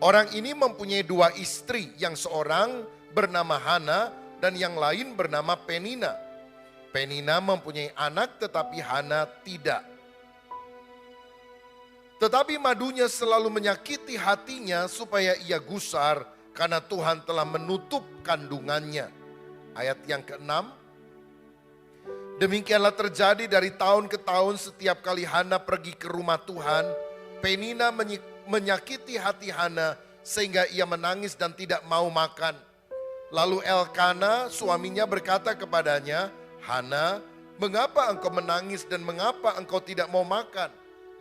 Orang ini mempunyai dua istri, yang seorang bernama Hana dan yang lain bernama Penina. Penina mempunyai anak tetapi Hana tidak. Tetapi madunya selalu menyakiti hatinya supaya ia gusar karena Tuhan telah menutup kandungannya. Ayat yang ke-6. Demikianlah terjadi dari tahun ke tahun setiap kali Hana pergi ke rumah Tuhan, Penina menyakiti hati Hana sehingga ia menangis dan tidak mau makan. Lalu Elkana suaminya berkata kepadanya, Hana, mengapa engkau menangis dan mengapa engkau tidak mau makan?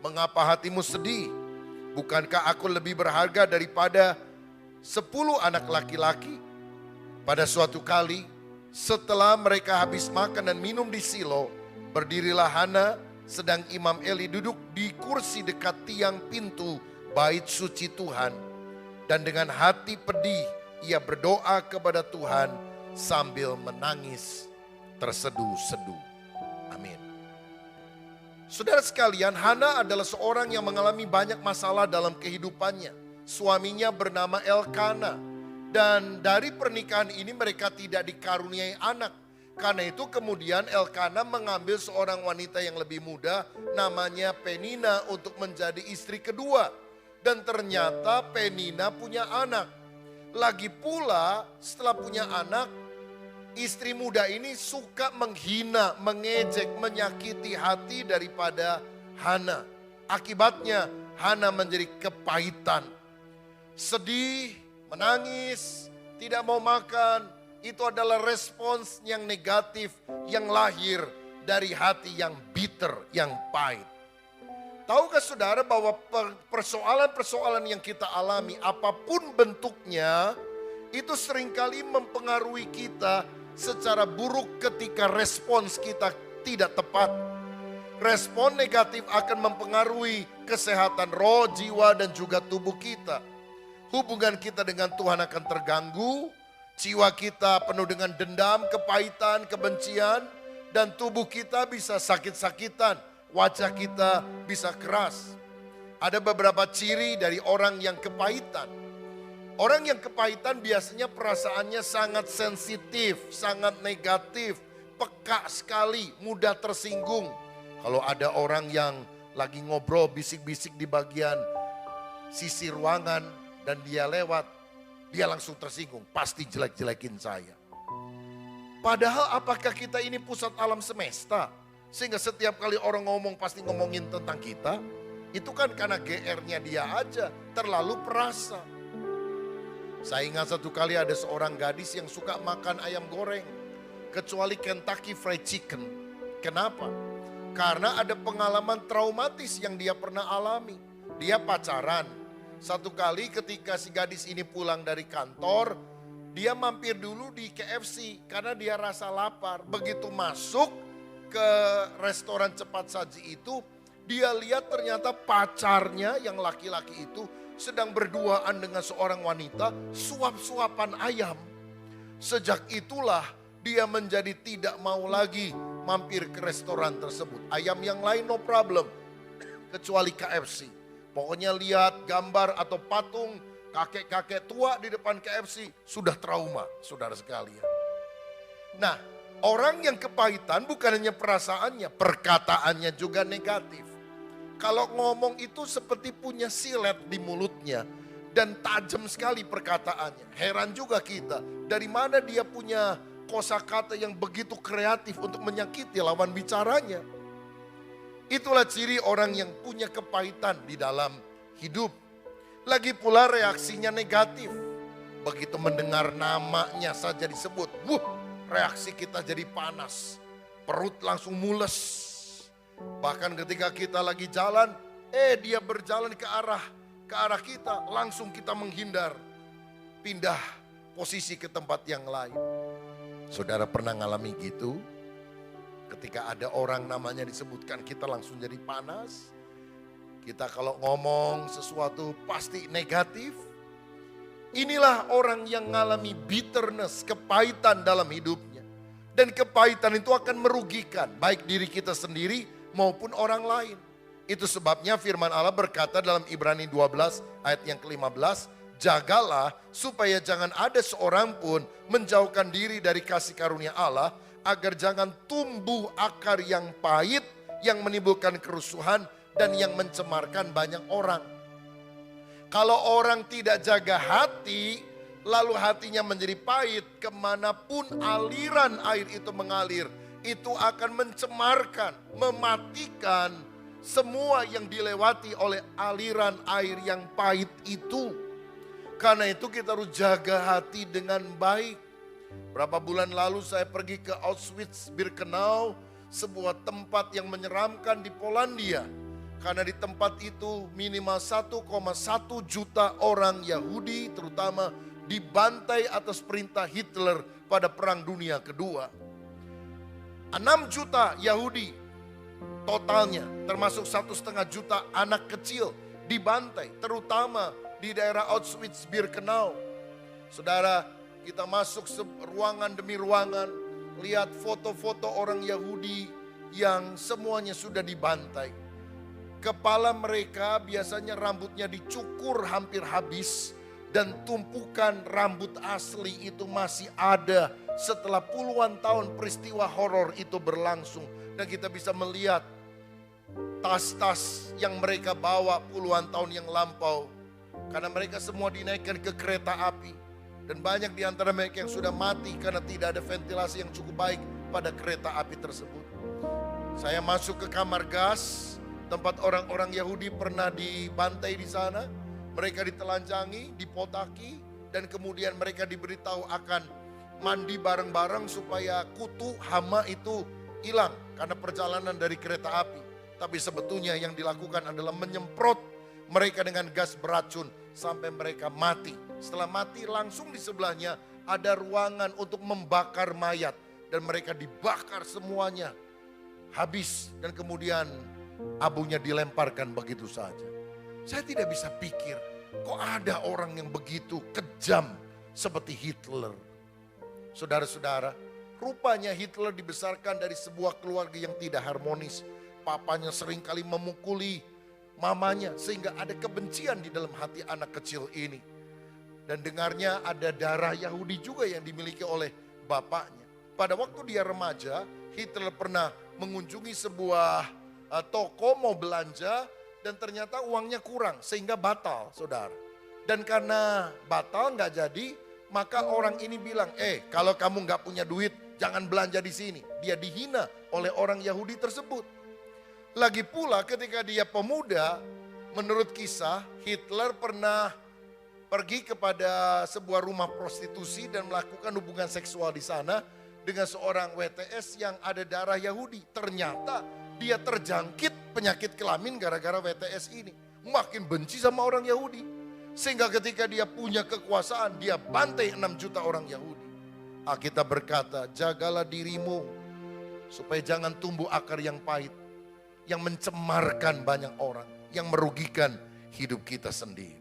Mengapa hatimu sedih? Bukankah aku lebih berharga daripada 10 anak laki-laki? Pada suatu kali, setelah mereka habis makan dan minum di Silo, berdirilah Hana sedang Imam Eli duduk di kursi dekat tiang pintu bait suci Tuhan. Dan dengan hati pedih, ia berdoa kepada Tuhan sambil menangis terseduh-seduh. Amin. Saudara sekalian, Hana adalah seorang yang mengalami banyak masalah dalam kehidupannya. Suaminya bernama Elkana. Dan dari pernikahan ini mereka tidak dikaruniai anak. Karena itu kemudian Elkana mengambil seorang wanita yang lebih muda namanya Penina untuk menjadi istri kedua. Dan ternyata Penina punya anak. Lagi pula setelah punya anak, istri muda ini suka menghina, mengejek, menyakiti hati daripada Hana. Akibatnya Hana menjadi kepahitan. Sedih, menangis, tidak mau makan. Itu adalah respons yang negatif yang lahir dari hati yang bitter, yang pahit. Tahukah saudara bahwa persoalan-persoalan yang kita alami apapun bentuknya itu seringkali mempengaruhi kita secara buruk ketika respons kita tidak tepat. Respon negatif akan mempengaruhi kesehatan roh, jiwa dan juga tubuh kita. Hubungan kita dengan Tuhan akan terganggu, jiwa kita penuh dengan dendam, kepahitan, kebencian, dan tubuh kita bisa sakit-sakitan, wajah kita bisa keras. Ada beberapa ciri dari orang yang kepahitan. Orang yang kepahitan biasanya perasaannya sangat sensitif, sangat negatif, peka sekali, mudah tersinggung. Kalau ada orang yang lagi ngobrol bisik-bisik di bagian sisi ruangan dan dia lewat, dia langsung tersinggung, pasti jelek-jelekin saya. Padahal apakah kita ini pusat alam semesta? Sehingga setiap kali orang ngomong pasti ngomongin tentang kita. Itu kan karena GR-nya dia aja, terlalu perasa. Saya ingat satu kali ada seorang gadis yang suka makan ayam goreng. Kecuali Kentucky Fried Chicken. Kenapa? Karena ada pengalaman traumatis yang dia pernah alami. Dia pacaran. Satu kali ketika si gadis ini pulang dari kantor, dia mampir dulu di KFC karena dia rasa lapar. Begitu masuk ke restoran cepat saji itu, dia lihat ternyata pacarnya yang laki-laki itu sedang berduaan dengan seorang wanita, suap-suapan ayam. Sejak itulah dia menjadi tidak mau lagi mampir ke restoran tersebut. Ayam yang lain no problem, kecuali KFC. Pokoknya lihat gambar atau patung kakek-kakek tua di depan KFC, sudah trauma, saudara sekalian. Nah, orang yang kepahitan bukan hanya perasaannya, perkataannya juga negatif. Kalau ngomong itu seperti punya silet di mulutnya dan tajam sekali perkataannya. Heran juga kita, dari mana dia punya kosakata yang begitu kreatif untuk menyakiti lawan bicaranya. Itulah ciri orang yang punya kepahitan di dalam hidup. Lagi pula reaksinya negatif. Begitu mendengar namanya saja disebut, reaksi kita jadi panas, perut langsung mules. Bahkan ketika kita lagi jalan, dia berjalan ke arah kita, langsung kita menghindar, pindah posisi ke tempat yang lain. Saudara pernah ngalami gitu? Ketika ada orang namanya disebutkan, kita langsung jadi panas. Kita kalau ngomong sesuatu pasti negatif. Inilah orang yang mengalami bitterness, kepahitan dalam hidupnya. Dan kepahitan itu akan merugikan baik diri kita sendiri maupun orang lain. Itu sebabnya firman Allah berkata dalam Ibrani 12 ayat yang ke-15, Jagalah supaya jangan ada seorang pun menjauhkan diri dari kasih karunia Allah, agar jangan tumbuh akar yang pahit, yang menimbulkan kerusuhan dan yang mencemarkan banyak orang. Kalau orang tidak jaga hati, lalu hatinya menjadi pahit, kemanapun aliran air itu mengalir, itu akan mencemarkan, mematikan semua yang dilewati oleh aliran air yang pahit itu. Karena itu kita harus jaga hati dengan baik. Berapa bulan lalu saya pergi ke Auschwitz-Birkenau, sebuah tempat yang menyeramkan di Polandia. Karena di tempat itu minimal 1,1 juta orang Yahudi terutama dibantai atas perintah Hitler pada Perang Dunia Kedua. 6 juta Yahudi totalnya, termasuk 1,5 juta anak kecil dibantai, terutama di daerah Auschwitz-Birkenau. Saudara, kita masuk ruangan demi ruangan, lihat foto-foto orang Yahudi yang semuanya sudah dibantai. Kepala mereka biasanya rambutnya dicukur hampir habis, dan tumpukan rambut asli itu masih ada setelah puluhan tahun peristiwa horor itu berlangsung. Dan kita bisa melihat tas-tas yang mereka bawa puluhan tahun yang lampau. Karena mereka semua dinaikkan ke kereta api. Dan banyak di antara mereka yang sudah mati karena tidak ada ventilasi yang cukup baik pada kereta api tersebut. Saya masuk ke kamar gas, tempat orang-orang Yahudi pernah dibantai di sana. Mereka ditelanjangi, dipotaki, dan kemudian mereka diberitahu akan mandi bareng-bareng supaya kutu hama itu hilang karena perjalanan dari kereta api. Tapi sebetulnya yang dilakukan adalah menyemprot mereka dengan gas beracun sampai mereka mati. Setelah mati langsung di sebelahnya ada ruangan untuk membakar mayat. Dan mereka dibakar semuanya habis, dan kemudian abunya dilemparkan begitu saja. Saya tidak bisa pikir, kok ada orang yang begitu kejam seperti Hitler. Saudara-saudara, rupanya Hitler dibesarkan dari sebuah keluarga yang tidak harmonis. Papanya seringkali memukuli mamanya sehingga ada kebencian di dalam hati anak kecil ini. Dan dengarnya ada darah Yahudi juga yang dimiliki oleh bapaknya. Pada waktu dia remaja, Hitler pernah mengunjungi sebuah toko mau belanja dan ternyata uangnya kurang sehingga batal, saudara. Dan karena batal nggak jadi, maka orang ini bilang, kalau kamu nggak punya duit jangan belanja di sini. Dia dihina oleh orang Yahudi tersebut. Lagi pula ketika dia pemuda, menurut kisah Hitler pernah pergi kepada sebuah rumah prostitusi dan melakukan hubungan seksual di sana dengan seorang WTS yang ada darah Yahudi. Ternyata dia terjangkit penyakit kelamin gara-gara WTS ini. Makin benci sama orang Yahudi. Sehingga ketika dia punya kekuasaan, dia bantai 6 juta orang Yahudi. Alkitab berkata, jagalah dirimu supaya jangan tumbuh akar yang pahit, yang mencemarkan banyak orang, yang merugikan hidup kita sendiri.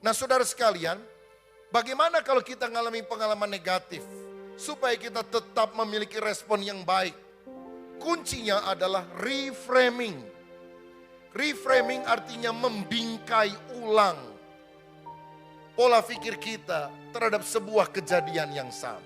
Nah saudara sekalian, bagaimana kalau kita mengalami pengalaman negatif supaya kita tetap memiliki respon yang baik? Kuncinya adalah reframing. Reframing artinya membingkai ulang pola pikir kita terhadap sebuah kejadian yang sama.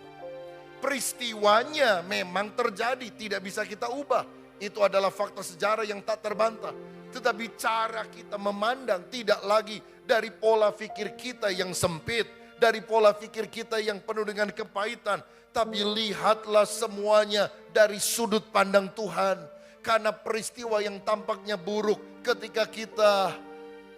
Peristiwanya memang terjadi, tidak bisa kita ubah. Itu adalah fakta sejarah yang tak terbantah. Tetapi cara kita memandang tidak lagi dari pola pikir kita yang sempit, dari pola pikir kita yang penuh dengan kepahitan. Tapi lihatlah semuanya dari sudut pandang Tuhan. Karena peristiwa yang tampaknya buruk, ketika kita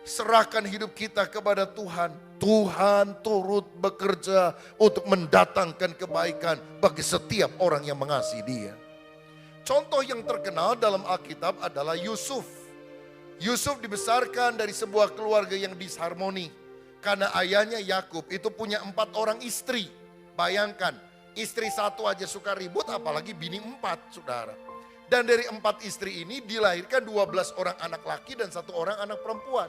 serahkan hidup kita kepada Tuhan, Tuhan turut bekerja untuk mendatangkan kebaikan bagi setiap orang yang mengasihi Dia. Contoh yang terkenal dalam Alkitab adalah Yusuf. Yusuf dibesarkan dari sebuah keluarga yang disharmoni. Karena ayahnya Yakub itu punya 4 orang istri. Bayangkan, istri 1 aja suka ribut, apalagi bini 4, saudara. Dan dari 4 istri ini dilahirkan 12 orang anak laki dan 1 orang anak perempuan.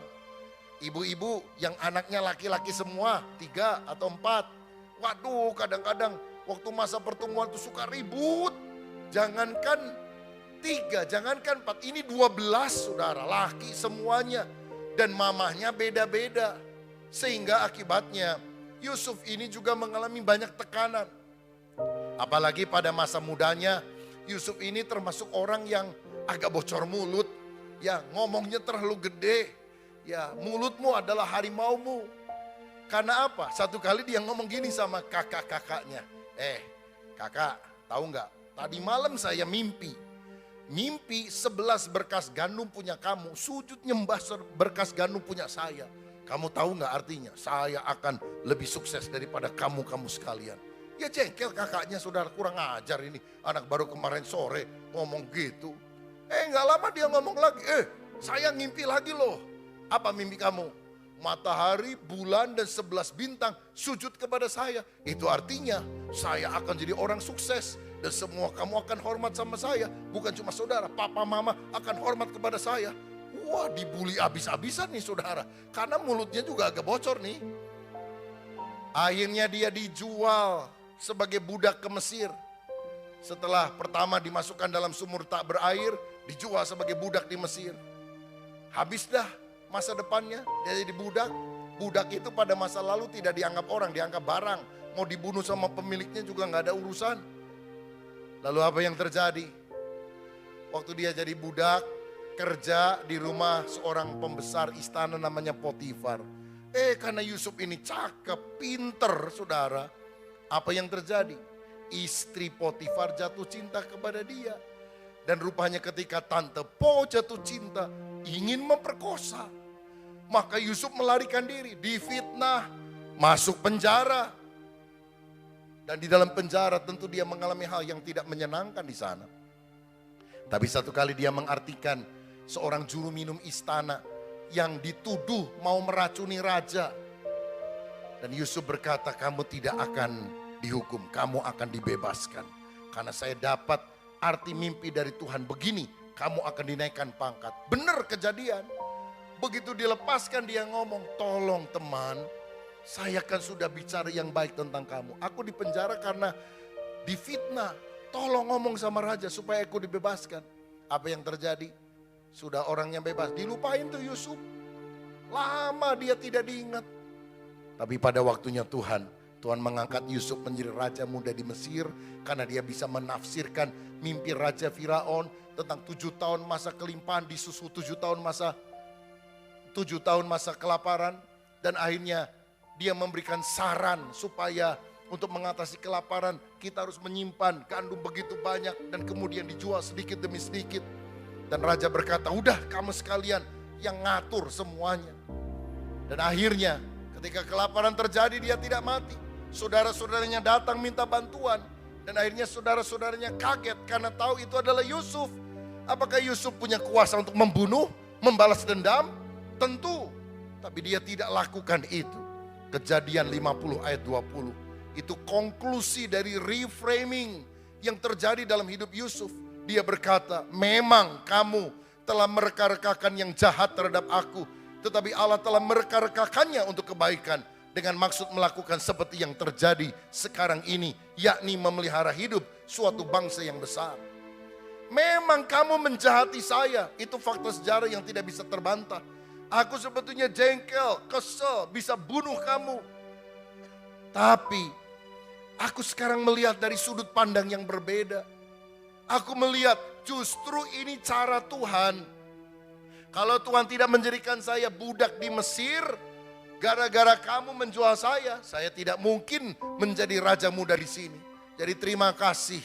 Ibu-ibu yang anaknya laki-laki semua, 3 atau 4. Waduh, kadang-kadang waktu masa pertemuan itu suka ribut. Jangankan 3, jangankan 4, ini 12 saudara, laki semuanya. Dan mamahnya beda-beda. Sehingga akibatnya Yusuf ini juga mengalami banyak tekanan. Apalagi pada masa mudanya, Yusuf ini termasuk orang yang agak bocor mulut. Ya, ngomongnya terlalu gede. Ya, mulutmu adalah harimaumu. Karena apa? Satu kali dia ngomong gini sama kakak-kakaknya. Kakak, tahu nggak? Tadi malam saya mimpi. Mimpi 11 berkas gandum punya kamu, sujud nyembah berkas gandum punya saya. Kamu tahu nggak artinya? Saya akan lebih sukses daripada kamu sekalian. Ya jengkel kakaknya, saudara, kurang ajar ini. Anak baru kemarin sore ngomong gitu. Nggak lama dia ngomong lagi, saya ngimpi lagi loh. Apa mimpi kamu? Matahari, bulan, dan 11 bintang sujud kepada saya. Itu artinya saya akan jadi orang sukses. Dan semua kamu akan hormat sama saya. Bukan cuma saudara, papa mama akan hormat kepada saya. Wah, dibully abis-abisan nih saudara. Karena mulutnya juga agak bocor nih. Akhirnya dia dijual sebagai budak ke Mesir. Setelah pertama dimasukkan dalam sumur tak berair, dijual sebagai budak di Mesir. Habis dah masa depannya, dia jadi budak. Budak itu pada masa lalu tidak dianggap orang, dianggap barang. Mau dibunuh sama pemiliknya juga gak ada urusan. Lalu apa yang terjadi? Waktu dia jadi budak, kerja di rumah seorang pembesar istana namanya Potifar. Karena Yusuf ini cakep, pinter saudara. Apa yang terjadi? Istri Potifar jatuh cinta kepada dia. Dan rupanya ketika Tante Po jatuh cinta, ingin memperkosa. Maka Yusuf melarikan diri, difitnah, masuk penjara. Dan di dalam penjara tentu dia mengalami hal yang tidak menyenangkan di sana. Tapi satu kali dia mengartikan seorang juru minum istana yang dituduh mau meracuni raja. Dan Yusuf berkata, kamu tidak akan dihukum, kamu akan dibebaskan. Karena saya dapat arti mimpi dari Tuhan begini, kamu akan dinaikkan pangkat. Benar kejadian. Begitu dilepaskan dia ngomong, tolong teman, saya kan sudah bicara yang baik tentang kamu. Aku dipenjara karena difitnah. Tolong ngomong sama raja supaya aku dibebaskan. Apa yang terjadi? Sudah orang yang bebas. Dilupain tuh Yusuf. Lama dia tidak diingat. Tapi pada waktunya Tuhan mengangkat Yusuf menjadi raja muda di Mesir. Karena dia bisa menafsirkan mimpi Raja Firaun tentang 7 tahun masa kelimpahan disusul 7 tahun masa kelaparan. Dan akhirnya dia memberikan saran supaya untuk mengatasi kelaparan kita harus menyimpan gandum begitu banyak dan kemudian dijual sedikit demi sedikit. Dan raja berkata, udah kamu sekalian yang ngatur semuanya. Dan akhirnya ketika kelaparan terjadi dia tidak mati. Saudara-saudaranya datang minta bantuan. Dan akhirnya saudara-saudaranya kaget karena tahu itu adalah Yusuf. Apakah Yusuf punya kuasa untuk membunuh, membalas dendam? Tentu. Tapi dia tidak lakukan itu. Kejadian 50 ayat 20. Itu konklusi dari reframing yang terjadi dalam hidup Yusuf. Dia berkata, memang kamu telah mereka-rekakan yang jahat terhadap aku. Tetapi Allah telah mereka-rekakannya untuk kebaikan. Dengan maksud melakukan seperti yang terjadi sekarang ini. Yakni memelihara hidup suatu bangsa yang besar. Memang kamu menjahati saya. Itu fakta sejarah yang tidak bisa terbantah. Aku sebetulnya jengkel, kesel, bisa bunuh kamu. Tapi aku sekarang melihat dari sudut pandang yang berbeda. Aku melihat justru ini cara Tuhan. Kalau Tuhan tidak menjadikan saya budak di Mesir, gara-gara kamu menjual saya tidak mungkin menjadi raja muda di sini. Jadi terima kasih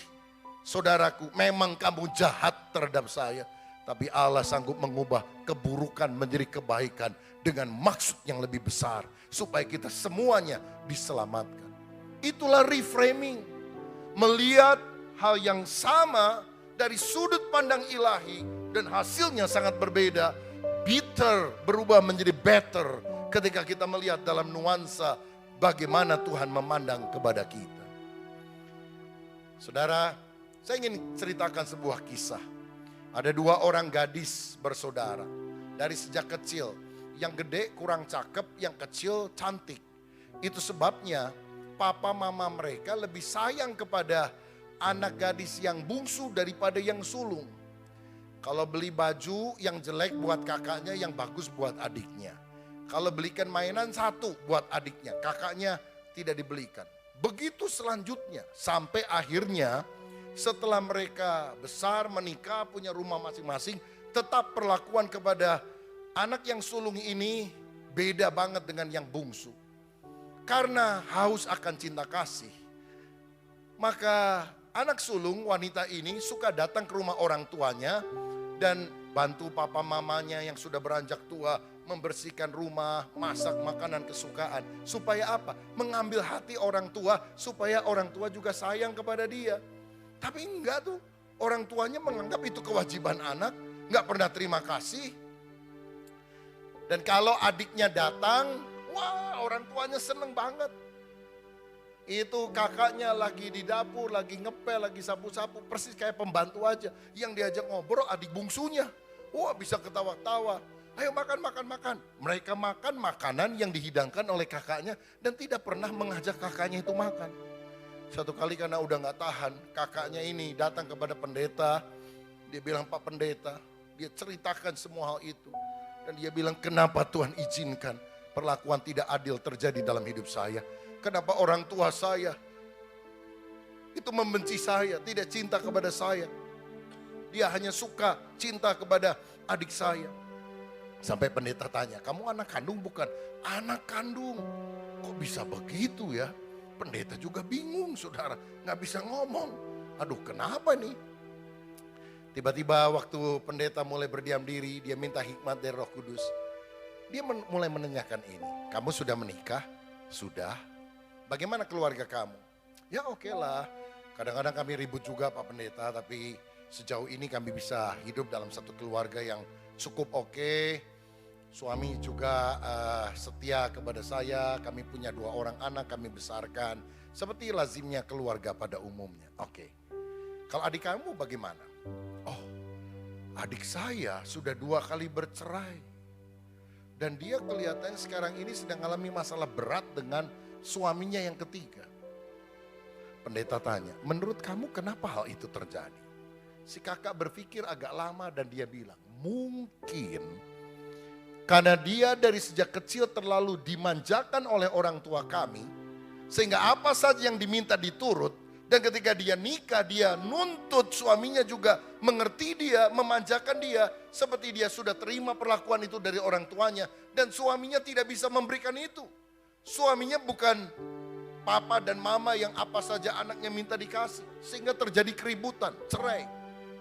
saudaraku, memang kamu jahat terhadap saya. Tapi Allah sanggup mengubah keburukan menjadi kebaikan dengan maksud yang lebih besar. Supaya kita semuanya diselamatkan. Itulah reframing. Melihat hal yang sama dari sudut pandang ilahi dan hasilnya sangat berbeda. Bitter berubah menjadi better ketika kita melihat dalam nuansa bagaimana Tuhan memandang kepada kita. Saudara, saya ingin ceritakan sebuah kisah. Ada 2 orang gadis bersaudara dari sejak kecil. Yang gede kurang cakep, yang kecil cantik. Itu sebabnya papa mama mereka lebih sayang kepada anak gadis yang bungsu daripada yang sulung. Kalau beli baju yang jelek buat kakaknya, yang bagus buat adiknya. Kalau belikan mainan satu buat adiknya, kakaknya tidak dibelikan. Begitu selanjutnya, sampai akhirnya setelah mereka besar, menikah, punya rumah masing-masing, tetap perlakuan kepada anak yang sulung ini beda banget dengan yang bungsu. Karena haus akan cinta kasih, maka anak sulung wanita ini suka datang ke rumah orang tuanya dan bantu papa mamanya yang sudah beranjak tua membersihkan rumah, masak makanan kesukaan. Supaya apa? Mengambil hati orang tua, supaya orang tua juga sayang kepada dia. Tapi enggak tuh, orang tuanya menganggap itu kewajiban anak, enggak pernah terima kasih. Dan kalau adiknya datang, wah orang tuanya seneng banget. Itu kakaknya lagi di dapur, lagi ngepel, lagi sapu-sapu, persis kayak pembantu aja. Yang diajak ngobrol adik bungsunya. Wah bisa ketawa-tawa. Ayo makan, makan, makan. Mereka makan makanan yang dihidangkan oleh kakaknya dan tidak pernah mengajak kakaknya itu makan. Satu kali karena udah gak tahan, kakaknya ini datang kepada pendeta. Dia bilang, Pak Pendeta, dia ceritakan semua hal itu. Dan dia bilang, kenapa Tuhan izinkan perlakuan tidak adil terjadi dalam hidup saya? Kenapa orang tua saya itu membenci saya, tidak cinta kepada saya? Dia hanya suka cinta kepada adik saya. Sampai pendeta tanya, kamu anak kandung bukan? Anak kandung. Kok bisa begitu ya? Pendeta juga bingung saudara, gak bisa ngomong. Aduh kenapa nih? Tiba-tiba waktu pendeta mulai berdiam diri, dia minta hikmat dari Roh Kudus. Dia mulai menanyakan ini, kamu sudah menikah? Sudah. Bagaimana keluarga kamu? Ya oke lah, kadang-kadang kami ribut juga Pak Pendeta, tapi sejauh ini kami bisa hidup dalam satu keluarga yang cukup oke. Suami juga setia kepada saya, kami punya 2 orang anak, kami besarkan. Seperti lazimnya keluarga pada umumnya. Oke, kalau adik kamu bagaimana? Oh, adik saya sudah 2 kali bercerai. Dan dia kelihatannya sekarang ini sedang mengalami masalah berat dengan suaminya yang ketiga. Pendeta tanya, menurut kamu kenapa hal itu terjadi? Si kakak berpikir agak lama dan dia bilang, mungkin karena dia dari sejak kecil terlalu dimanjakan oleh orang tua kami, sehingga apa saja yang diminta diturut, dan ketika dia nikah dia nuntut suaminya juga mengerti dia, memanjakan dia, seperti dia sudah terima perlakuan itu dari orang tuanya, dan suaminya tidak bisa memberikan itu. Suaminya bukan papa dan mama yang apa saja anaknya minta dikasih, sehingga terjadi keributan, cerai.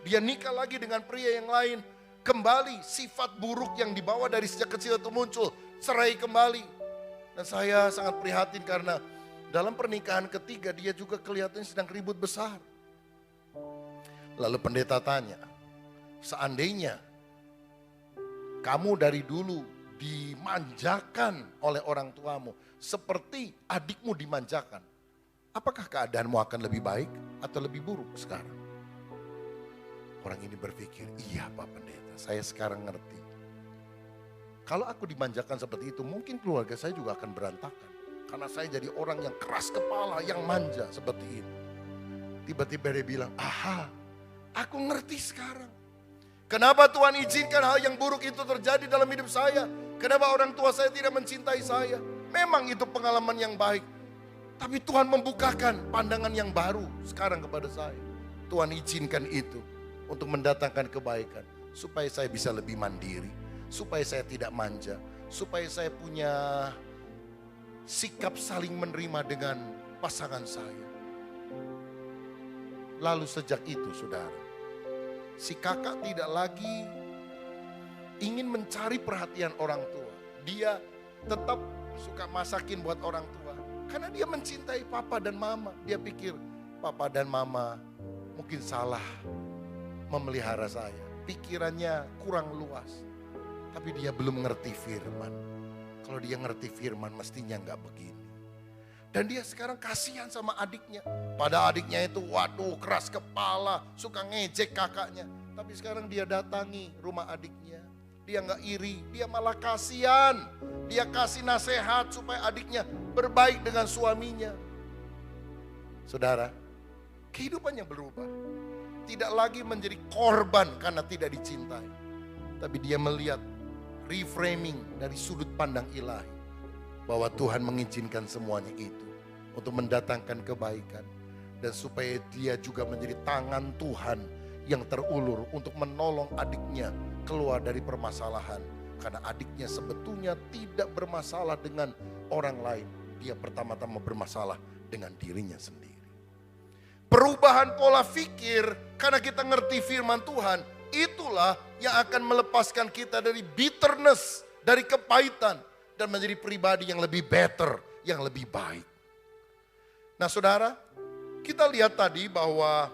Dia nikah lagi dengan pria yang lain, kembali sifat buruk yang dibawa dari sejak kecil itu muncul, cerai kembali. Dan saya sangat prihatin karena dalam pernikahan ketiga dia juga kelihatannya sedang ribut besar. Lalu pendeta tanya, seandainya kamu dari dulu dimanjakan oleh orang tuamu seperti adikmu dimanjakan, apakah keadaanmu akan lebih baik atau lebih buruk sekarang? Orang ini berpikir, iya Pak Pendeta, saya sekarang ngerti. Kalau aku dimanjakan seperti itu, mungkin keluarga saya juga akan berantakan. Karena saya jadi orang yang keras kepala, yang manja seperti itu. Tiba-tiba dia bilang, aha, aku ngerti sekarang. Kenapa Tuhan izinkan hal yang buruk itu terjadi dalam hidup saya? Kenapa orang tua saya tidak mencintai saya? Memang itu pengalaman yang baik. Tapi Tuhan membukakan pandangan yang baru sekarang kepada saya. Tuhan izinkan itu untuk mendatangkan kebaikan. Supaya saya bisa lebih mandiri. Supaya saya tidak manja. Supaya saya punya sikap saling menerima dengan pasangan saya. Lalu sejak itu saudara, si kakak tidak lagi ingin mencari perhatian orang tua. Dia tetap suka masakin buat orang tua. Karena dia mencintai papa dan mama. Dia pikir papa dan mama mungkin salah memelihara saya. Pikirannya kurang luas. Tapi dia belum ngerti firman. Kalau dia ngerti firman mestinya nggak begini. Dan dia sekarang kasihan sama adiknya. Pada adiknya itu waduh keras kepala, suka ngejek kakaknya. Tapi sekarang dia datangi rumah adiknya. Dia nggak iri, dia malah kasihan. Dia kasih nasihat supaya adiknya berbaik dengan suaminya. Saudara, kehidupannya berubah. Tidak lagi menjadi korban karena tidak dicintai. Tapi dia melihat reframing dari sudut pandang ilahi. Bahwa Tuhan mengizinkan semuanya itu untuk mendatangkan kebaikan. Dan supaya dia juga menjadi tangan Tuhan yang terulur untuk menolong adiknya keluar dari permasalahan. Karena adiknya sebetulnya tidak bermasalah dengan orang lain. Dia pertama-tama bermasalah dengan dirinya sendiri. Perubahan pola pikir karena kita ngerti firman Tuhan, itulah yang akan melepaskan kita dari bitterness, dari kepahitan, dan menjadi pribadi yang lebih better, yang lebih baik. Nah saudara, kita lihat tadi bahwa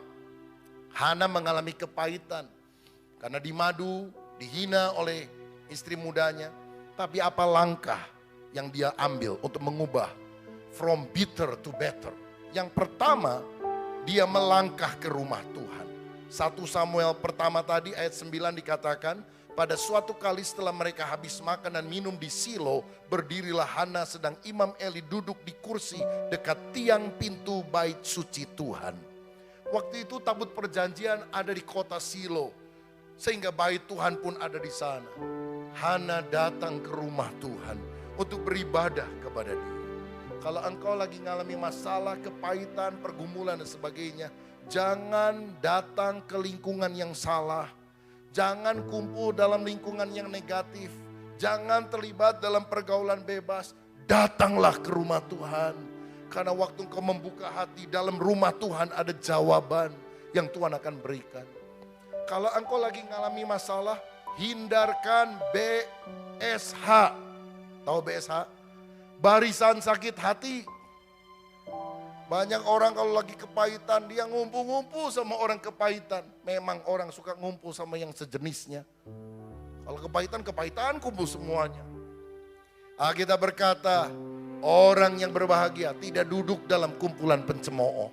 Hana mengalami kepahitan karena dimadu, dihina oleh istri mudanya. Tapi apa langkah yang dia ambil untuk mengubah from bitter to better? Yang pertama, dia melangkah ke rumah Tuhan. 1 Samuel pertama tadi ayat 9 dikatakan, pada suatu kali setelah mereka habis makan dan minum di Silo, berdirilah Hana sedang Imam Eli duduk di kursi dekat tiang pintu bait suci Tuhan. Waktu itu tabut perjanjian ada di kota Silo, sehingga bait Tuhan pun ada di sana. Hana datang ke rumah Tuhan untuk beribadah kepada Dia. Kalau engkau lagi ngalami masalah, kepahitan, pergumulan dan sebagainya, jangan datang ke lingkungan yang salah. Jangan kumpul dalam lingkungan yang negatif. Jangan terlibat dalam pergaulan bebas. Datanglah ke rumah Tuhan. Karena waktu engkau membuka hati, dalam rumah Tuhan ada jawaban yang Tuhan akan berikan. Kalau engkau lagi ngalami masalah, hindarkan BSH. Tahu BSH? Barisan sakit hati. Banyak orang kalau lagi kepahitan, dia ngumpul-ngumpul sama orang kepahitan. Memang orang suka ngumpul sama yang sejenisnya. Kalau kepahitan kumpul semuanya. Alkitab berkata, orang yang berbahagia tidak duduk dalam kumpulan pencemooh.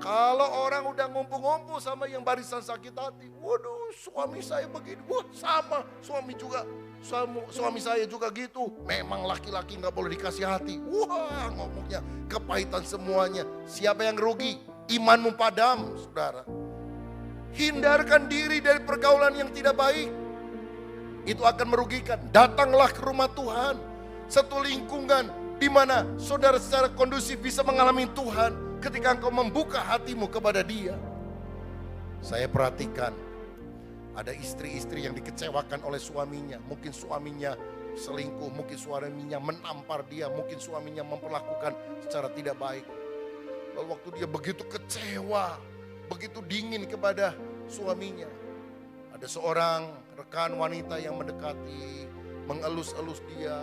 Kalau orang udah ngumpul-ngumpul sama yang barisan sakit hati, waduh suami saya begini, wah sama suami saya juga gitu. Memang laki-laki gak boleh dikasih hati. Wah ngomongnya kepahitan semuanya. Siapa yang rugi? Imanmu padam saudara. Hindarkan diri dari pergaulan yang tidak baik. Itu akan merugikan. Datanglah ke rumah Tuhan. Satu lingkungan di mana saudara secara kondusif bisa mengalami Tuhan. Ketika engkau membuka hatimu kepada Dia. Saya perhatikan ada istri-istri yang dikecewakan oleh suaminya. Mungkin suaminya selingkuh, mungkin suaminya menampar dia, mungkin suaminya memperlakukan secara tidak baik. Lalu waktu dia begitu kecewa, begitu dingin kepada suaminya, ada seorang rekan wanita yang mendekati, mengelus-elus dia.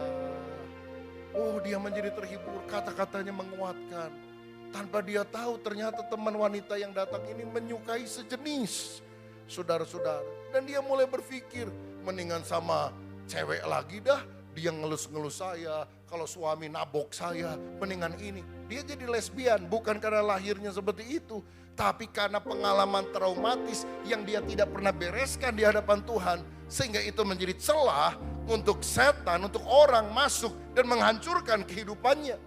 Oh, dia menjadi terhibur, kata-katanya menguatkan. Tanpa dia tahu ternyata teman wanita yang datang ini menyukai sejenis saudara-saudara. Dan dia mulai berpikir, mendingan sama cewek lagi dah. Dia ngelus-ngelus saya, kalau suami nabok saya, mendingan ini. Dia jadi lesbian bukan karena lahirnya seperti itu. Tapi karena pengalaman traumatis yang dia tidak pernah bereskan di hadapan Tuhan. Sehingga itu menjadi celah untuk setan, untuk orang masuk dan menghancurkan kehidupannya.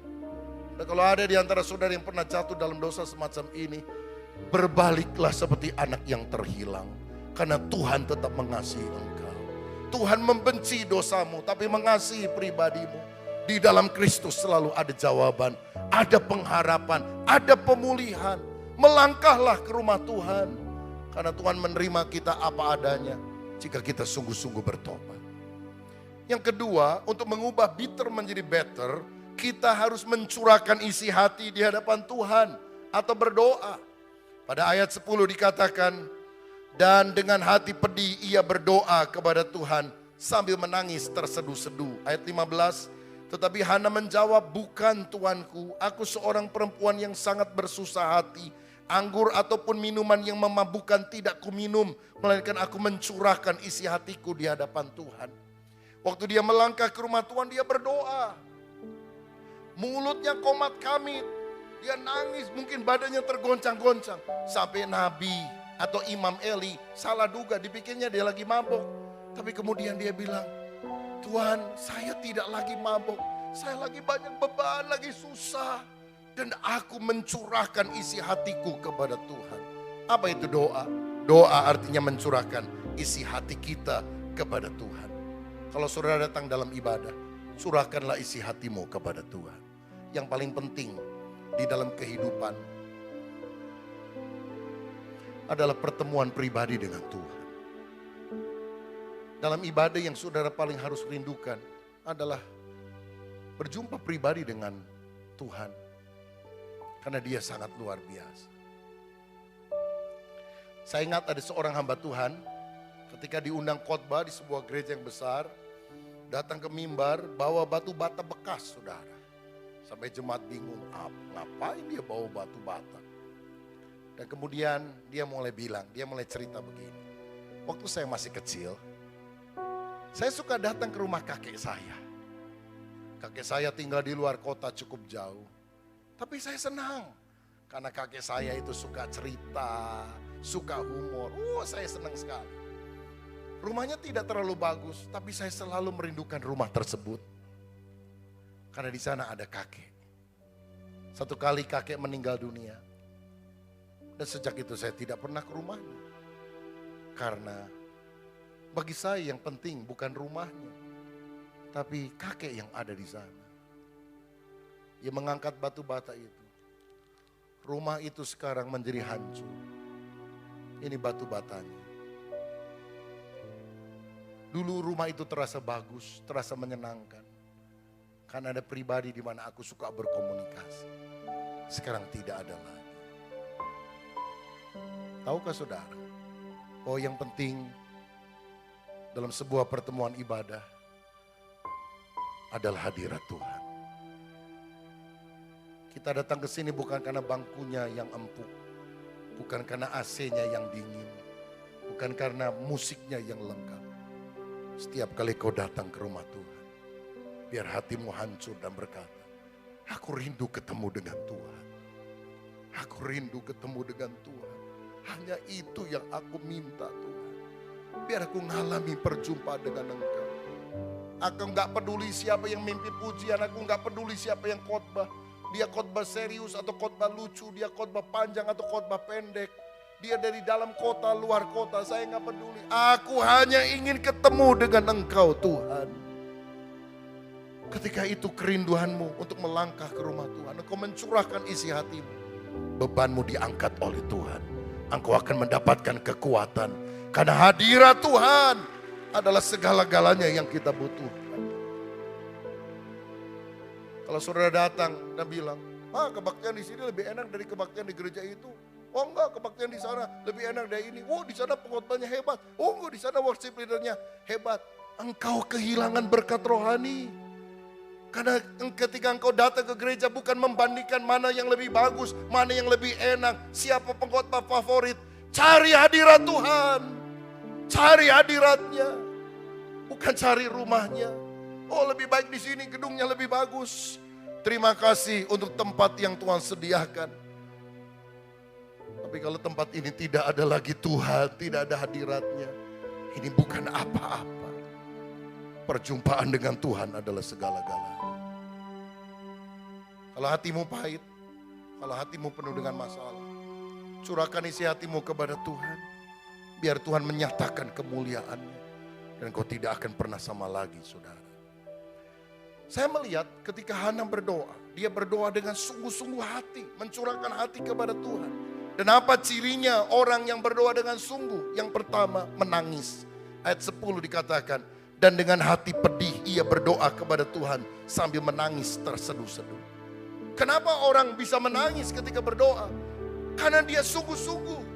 Dan kalau ada di antara saudara yang pernah jatuh dalam dosa semacam ini, berbaliklah seperti anak yang terhilang. Karena Tuhan tetap mengasihi engkau. Tuhan membenci dosamu, tapi mengasihi pribadimu. Di dalam Kristus selalu ada jawaban, ada pengharapan, ada pemulihan. Melangkahlah ke rumah Tuhan. Karena Tuhan menerima kita apa adanya, jika kita sungguh-sungguh bertobat. Yang kedua, untuk mengubah bitter menjadi better, kita harus mencurahkan isi hati di hadapan Tuhan atau berdoa. Pada ayat 10 dikatakan, dan dengan hati pedih ia berdoa kepada Tuhan sambil menangis terseduh-seduh. Ayat 15, tetapi Hana menjawab, bukan tuanku, aku seorang perempuan yang sangat bersusah hati. Anggur ataupun minuman yang memabukkan tidak kuminum, melainkan aku mencurahkan isi hatiku di hadapan Tuhan. Waktu dia melangkah ke rumah Tuhan, dia berdoa. Mulutnya komat kamit, dia nangis, mungkin badannya tergoncang-goncang. Sampai Nabi atau Imam Eli salah duga, dipikirnya dia lagi mabuk. Tapi kemudian dia bilang, Tuhan saya tidak lagi mabuk, saya lagi banyak beban, lagi susah. Dan aku mencurahkan isi hatiku kepada Tuhan. Apa itu doa? Doa artinya mencurahkan isi hati kita kepada Tuhan. Kalau saudara datang dalam ibadah, curahkanlah isi hatimu kepada Tuhan. Yang paling penting di dalam kehidupan adalah pertemuan pribadi dengan Tuhan. Dalam ibadah yang saudara paling harus rindukan adalah berjumpa pribadi dengan Tuhan. Karena Dia sangat luar biasa. Saya ingat ada seorang hamba Tuhan ketika diundang khotbah di sebuah gereja yang besar, datang ke mimbar bawa batu bata bekas, saudara. Sampai jemaat bingung, ngapain dia bawa batu bata? Dan kemudian dia mulai cerita begini. Waktu saya masih kecil, saya suka datang ke rumah kakek saya. Kakek saya tinggal di luar kota cukup jauh. Tapi saya senang. Karena kakek saya itu suka cerita, suka humor. Saya senang sekali. Rumahnya tidak terlalu bagus, tapi saya selalu merindukan rumah tersebut. Karena di sana ada kakek. Satu kali kakek meninggal dunia. Dan sejak itu saya tidak pernah ke rumahnya. Karena bagi saya yang penting bukan rumahnya, tapi kakek yang ada di sana. Dia mengangkat batu bata itu. Rumah itu sekarang menjadi hancur. Ini batu batanya. Dulu rumah itu terasa bagus, terasa menyenangkan. Karena ada pribadi di mana aku suka berkomunikasi. Sekarang tidak ada lagi. Tahukah saudara? Oh, yang penting dalam sebuah pertemuan ibadah adalah hadirat Tuhan. Kita datang ke sini bukan karena bangkunya yang empuk, bukan karena AC-nya yang dingin, bukan karena musiknya yang lengkap. Setiap kali kau datang ke rumah Tuhan, biar hatimu hancur dan berkata, aku rindu ketemu dengan Tuhan. Aku rindu ketemu dengan Tuhan. Hanya itu yang aku minta Tuhan. Biar aku ngalami perjumpaan dengan Engkau. Aku gak peduli siapa yang mimpin pujian, aku gak peduli siapa yang khotbah. Dia khotbah serius atau khotbah lucu, dia khotbah panjang atau khotbah pendek. Dia dari dalam kota, luar kota, saya gak peduli. Aku hanya ingin ketemu dengan Engkau Tuhan. Ketika itu kerinduanmu untuk melangkah ke rumah Tuhan, engkau mencurahkan isi hatimu. Bebanmu diangkat oleh Tuhan. Engkau akan mendapatkan kekuatan. Karena hadirat Tuhan adalah segala-galanya yang kita butuhkan. Kalau saudara datang dan bilang, kebaktian di sini lebih enak dari kebaktian di gereja itu. Oh enggak, kebaktian di sana lebih enak dari ini. Oh di sana pengkhotbahnya hebat. Oh enggak, di sana worship leadernya hebat. Engkau kehilangan berkat rohani. Karena ketika engkau datang ke gereja bukan membandingkan mana yang lebih bagus, mana yang lebih enak, siapa pengkhotbah favorit. Cari hadirat Tuhan. Cari hadiratnya. Bukan cari rumahnya. Oh lebih baik di sini, gedungnya lebih bagus. Terima kasih untuk tempat yang Tuhan sediakan. Tapi kalau tempat ini tidak ada lagi Tuhan, tidak ada hadiratnya, ini bukan apa-apa. Perjumpaan dengan Tuhan adalah segala-galanya. Kalau hatimu pahit, kalau hatimu penuh dengan masalah, curahkan isi hatimu kepada Tuhan. Biar Tuhan menyatakan kemuliaannya. Dan kau tidak akan pernah sama lagi, saudara. Saya melihat ketika Hana berdoa, dia berdoa dengan sungguh-sungguh hati, mencurahkan hati kepada Tuhan. Dan apa cirinya orang yang berdoa dengan sungguh? Yang pertama, menangis. Ayat 10 dikatakan, dan dengan hati pedih ia berdoa kepada Tuhan sambil menangis terseduh-seduh. Kenapa orang bisa menangis ketika berdoa? Karena dia sungguh-sungguh.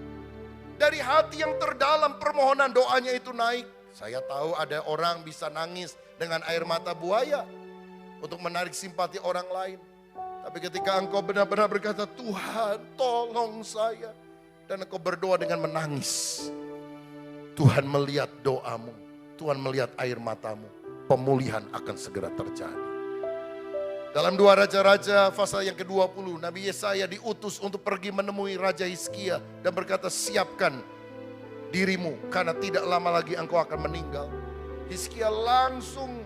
Dari hati yang terdalam permohonan doanya itu naik. Saya tahu ada orang bisa nangis dengan air mata buaya untuk menarik simpati orang lain. Tapi ketika engkau benar-benar berkata, Tuhan tolong saya. Dan engkau berdoa dengan menangis. Tuhan melihat doamu. Tuhan melihat air matamu. Pemulihan akan segera terjadi. Dalam 2 Raja-Raja pasal yang ke-20, Nabi Yesaya diutus untuk pergi menemui Raja Hizkia dan berkata, siapkan dirimu karena tidak lama lagi engkau akan meninggal. Hizkia langsung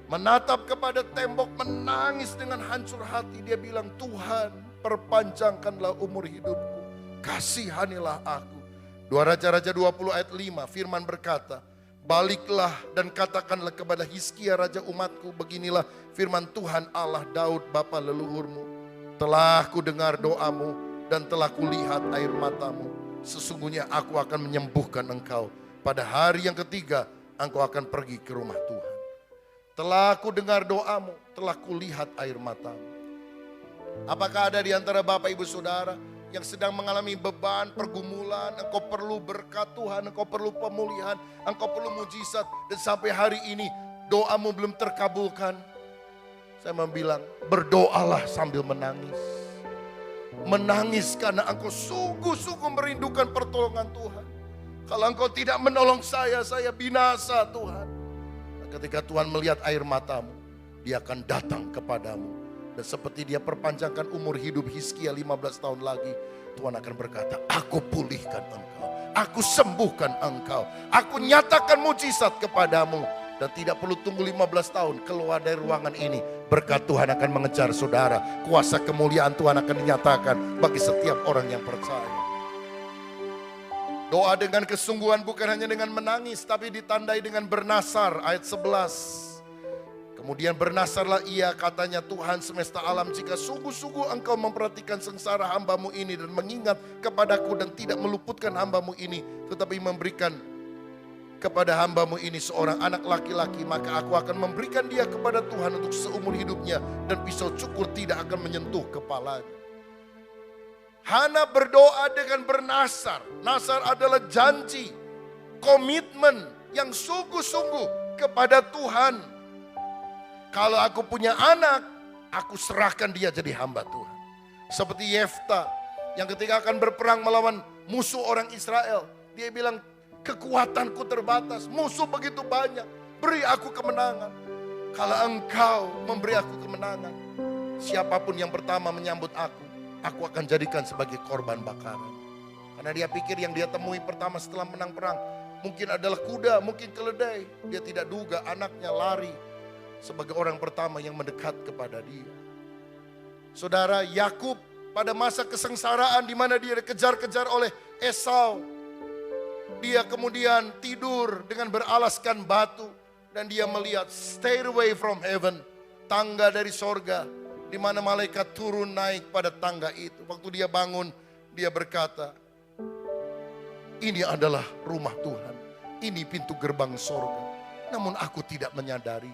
menatap kepada tembok, menangis dengan hancur hati. Dia bilang, Tuhan perpanjangkanlah umur hidupku, kasihanilah aku. 2 Raja-Raja 20 ayat 5 firman berkata, Baliklah dan katakanlah kepada Hizkia raja umatku, beginilah firman Tuhan Allah Daud bapa leluhurmu. Telah ku dengar doamu dan telah kulihat air matamu. Sesungguhnya aku akan menyembuhkan engkau. Pada hari yang ketiga engkau akan pergi ke rumah Tuhan. Telah ku dengar doamu, telah kulihat air matamu. Apakah ada di antara Bapak Ibu Saudara yang sedang mengalami beban, pergumulan, engkau perlu berkat Tuhan, engkau perlu pemulihan, engkau perlu mujizat, dan sampai hari ini doamu belum terkabulkan? Saya mau bilang, berdoalah sambil menangis. Menangis karena engkau sungguh-sungguh merindukan pertolongan Tuhan. Kalau engkau tidak menolong saya binasa Tuhan. Dan ketika Tuhan melihat air matamu, Dia akan datang kepadamu. Dan seperti Dia perpanjangkan umur hidup Hizkia 15 tahun lagi, Tuhan akan berkata, aku pulihkan engkau, aku sembuhkan engkau, aku nyatakan mujizat kepadamu. Dan tidak perlu tunggu 15 tahun, keluar dari ruangan ini, berkat Tuhan akan mengejar saudara. Kuasa kemuliaan Tuhan akan dinyatakan bagi setiap orang yang percaya. Doa dengan kesungguhan bukan hanya dengan menangis, tapi ditandai dengan bernasar, ayat 11. Kemudian bernasarlah ia, katanya Tuhan semesta alam, jika sungguh-sungguh engkau memperhatikan sengsara hambamu ini dan mengingat kepadaku dan tidak meluputkan hambamu ini, tetapi memberikan kepada hambamu ini seorang anak laki-laki, maka aku akan memberikan dia kepada Tuhan untuk seumur hidupnya dan pisau cukur tidak akan menyentuh kepalanya. Hana berdoa dengan bernasar. Nasar adalah janji, komitmen yang sungguh-sungguh kepada Tuhan. Kalau aku punya anak, aku serahkan dia jadi hamba Tuhan. Seperti Yefta yang ketika akan berperang melawan musuh orang Israel, dia bilang, kekuatanku terbatas, musuh begitu banyak, beri aku kemenangan. Kalau engkau memberi aku kemenangan, siapapun yang pertama menyambut aku akan jadikan sebagai korban bakaran. Karena dia pikir yang dia temui pertama setelah menang perang, mungkin adalah kuda, mungkin keledai. Dia tidak duga anaknya lari sebagai orang pertama yang mendekat kepada dia. Saudara, Yakub pada masa kesengsaraan di mana dia dikejar-kejar oleh Esau, dia kemudian tidur dengan beralaskan batu dan dia melihat stairway from heaven, tangga dari sorga, di mana malaikat turun naik pada tangga itu. Waktu dia bangun, dia berkata, ini adalah rumah Tuhan, ini pintu gerbang sorga. Namun aku tidak menyadari.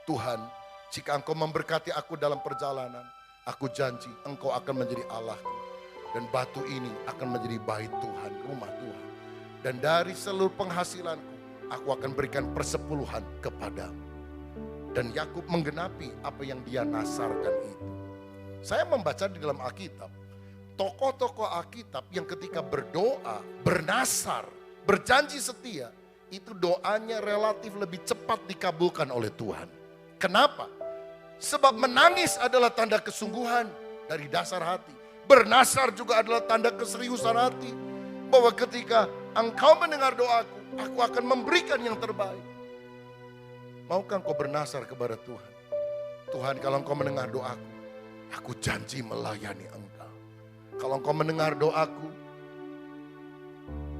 Tuhan, jika engkau memberkati aku dalam perjalanan, aku janji engkau akan menjadi Allahku. Dan batu ini akan menjadi bait Tuhan, rumah Tuhan. Dan dari seluruh penghasilanku, aku akan berikan persepuluhan kepadamu. Dan Yakub menggenapi apa yang dia nasarkan itu. Saya membaca di dalam Alkitab, tokoh-tokoh Alkitab yang ketika berdoa, bernasar, berjanji setia, itu doanya relatif lebih cepat dikabulkan oleh Tuhan. Kenapa? Sebab menangis adalah tanda kesungguhan dari dasar hati. Bernasar juga adalah tanda keseriusan hati. Bahwa ketika engkau mendengar doaku, aku akan memberikan yang terbaik. Maukah engkau bernasar kepada Tuhan? Tuhan, kalau engkau mendengar doaku, aku janji melayani engkau. Kalau engkau mendengar doaku,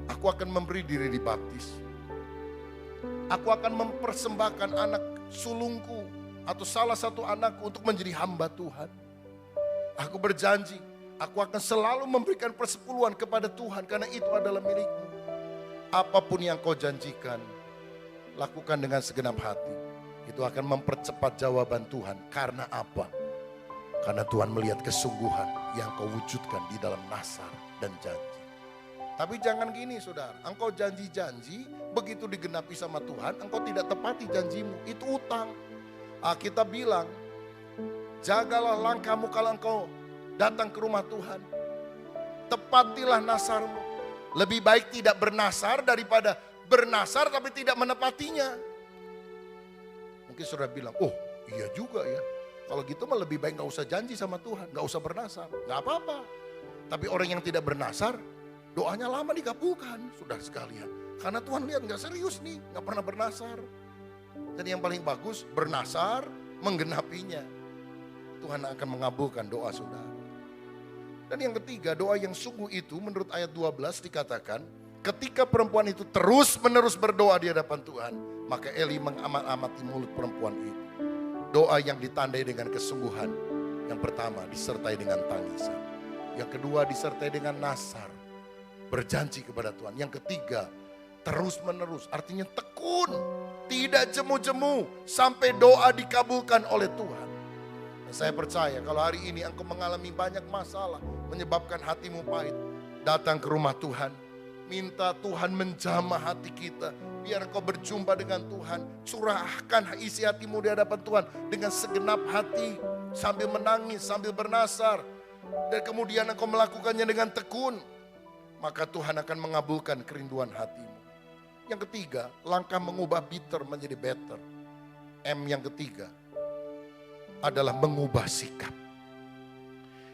aku akan memberi diri dibaptis. Aku akan mempersembahkan anak sulungku atau salah satu anakku untuk menjadi hamba Tuhan. Aku berjanji, aku akan selalu memberikan persepuluhan kepada Tuhan karena itu adalah milikmu. Apapun yang kau janjikan, lakukan dengan segenap hati. Itu akan mempercepat jawaban Tuhan. Karena apa? Karena Tuhan melihat kesungguhan yang kau wujudkan di dalam nasar dan janji. Tapi jangan gini saudara, engkau janji-janji, begitu digenapi sama Tuhan, engkau tidak tepati janjimu, itu utang. Kita bilang, jagalah langkahmu kalau engkau datang ke rumah Tuhan. Tepatilah nasarmu. Lebih baik tidak bernasar daripada bernasar tapi tidak menepatinya. Mungkin saudara bilang, oh iya juga ya. Kalau gitu mah lebih baik gak usah janji sama Tuhan, gak usah bernasar. Gak apa-apa. Tapi orang yang tidak bernasar, doanya lama dikabulkan, sudah sekalian. Karena Tuhan lihat gak serius nih, gak pernah bernasar. Dan yang paling bagus, bernasar, menggenapinya. Tuhan akan mengabulkan doa saudara. Dan yang ketiga, doa yang sungguh itu menurut ayat 12 dikatakan, Ketika perempuan itu terus-menerus berdoa di hadapan Tuhan, maka Eli mengamati mulut perempuan itu. Doa yang ditandai dengan kesungguhan. Yang pertama disertai dengan tangisan. Yang kedua disertai dengan nasar. Berjanji kepada Tuhan. Yang ketiga terus-menerus, artinya tekun. Tidak jemu-jemu sampai doa dikabulkan oleh Tuhan. Dan saya percaya kalau hari ini engkau mengalami banyak masalah menyebabkan hatimu pahit, datang ke rumah Tuhan. Minta Tuhan menjamah hati kita. Biar engkau berjumpa dengan Tuhan. Curahkan isi hatimu di hadapan Tuhan dengan segenap hati. Sambil menangis, sambil bernasar. Dan kemudian engkau melakukannya dengan tekun. Maka Tuhan akan mengabulkan kerinduan hatimu. Yang ketiga, langkah mengubah bitter menjadi better. M yang ketiga adalah mengubah sikap.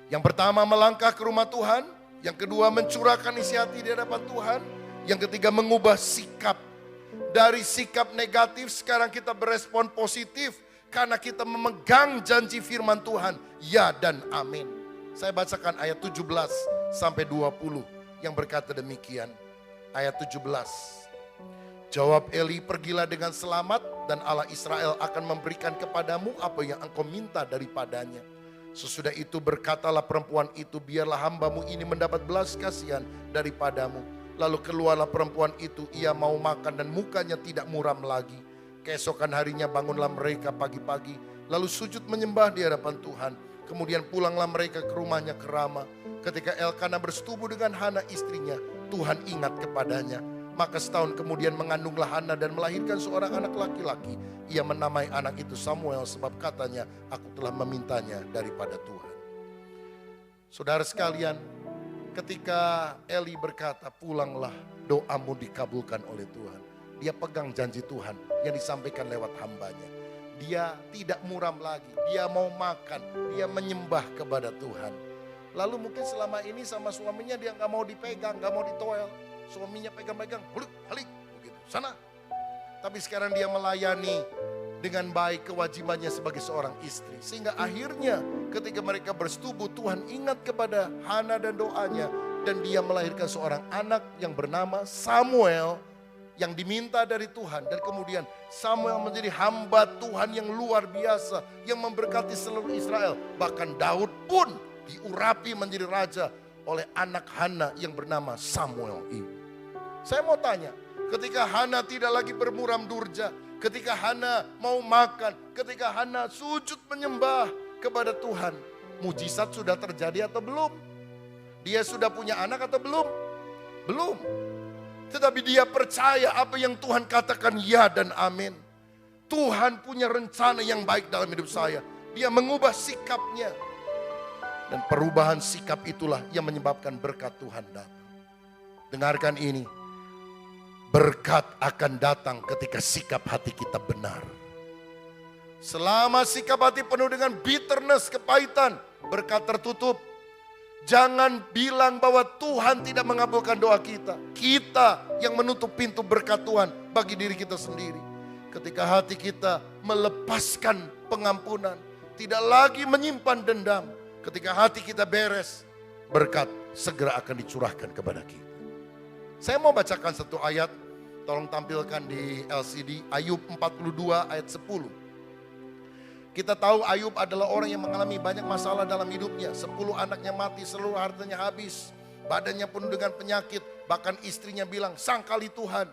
Yang pertama melangkah ke rumah Tuhan. Yang kedua mencurahkan isi hati di hadapan Tuhan. Yang ketiga mengubah sikap. Dari sikap negatif sekarang kita berespon positif. Karena kita memegang janji firman Tuhan. Ya dan amin. Saya bacakan ayat 17 sampai 20 yang berkata demikian. Ayat 17. Jawab Eli, pergilah dengan selamat dan Allah Israel akan memberikan kepadamu apa yang engkau minta daripadanya. Sesudah itu berkatalah perempuan itu, biarlah hambamu ini mendapat belas kasihan daripadamu. Lalu keluarlah perempuan itu, ia mau makan dan mukanya tidak muram lagi. Keesokan harinya bangunlah mereka pagi-pagi, lalu sujud menyembah di hadapan Tuhan. Kemudian pulanglah mereka ke rumahnya ke Rama. Ketika Elkana bersetubuh dengan Hana istrinya, Tuhan ingat kepadanya. Maka setahun kemudian mengandunglah Hana dan melahirkan seorang anak laki-laki. Ia menamai anak itu Samuel sebab katanya, aku telah memintanya daripada Tuhan. Saudara sekalian, ketika Eli berkata, pulanglah, doamu dikabulkan oleh Tuhan. Dia pegang janji Tuhan yang disampaikan lewat hambanya. Dia tidak muram lagi, dia mau makan, dia menyembah kepada Tuhan. Lalu mungkin selama ini sama suaminya dia gak mau dipegang, gak mau ditoel. Suaminya pegang-pegang, balik, begitu, sana. Tapi sekarang dia melayani dengan baik kewajibannya sebagai seorang istri. Sehingga akhirnya ketika mereka bersetubuh, Tuhan ingat kepada Hana dan doanya. Dan dia melahirkan seorang anak yang bernama Samuel yang diminta dari Tuhan. Dan kemudian Samuel menjadi hamba Tuhan yang luar biasa. Yang memberkati seluruh Israel. Bahkan Daud pun diurapi menjadi raja oleh anak Hana yang bernama Samuel ini. Saya mau tanya, ketika Hana tidak lagi bermuram durja, ketika Hana mau makan, ketika Hana sujud menyembah kepada Tuhan, mujizat sudah terjadi atau belum? Dia sudah punya anak atau belum? Belum. Tetapi dia percaya apa yang Tuhan katakan ya dan amin. Tuhan punya rencana yang baik dalam hidup saya. Dia mengubah sikapnya. Dan perubahan sikap itulah yang menyebabkan berkat Tuhan datang. Dengarkan ini. Berkat akan datang ketika sikap hati kita benar. Selama sikap hati penuh dengan bitterness, kepahitan, berkat tertutup. Jangan bilang bahwa Tuhan tidak mengabulkan doa kita. Kita yang menutup pintu berkat Tuhan bagi diri kita sendiri. Ketika hati kita melepaskan pengampunan, tidak lagi menyimpan dendam. Ketika hati kita beres, berkat segera akan dicurahkan kepada kita. Saya mau bacakan satu ayat, tolong tampilkan di LCD, Ayub 42 ayat 10. Kita tahu Ayub adalah orang yang mengalami banyak masalah dalam hidupnya. 10 anaknya mati, seluruh hartanya habis. Badannya penuh dengan penyakit, bahkan istrinya bilang, sangkali Tuhan.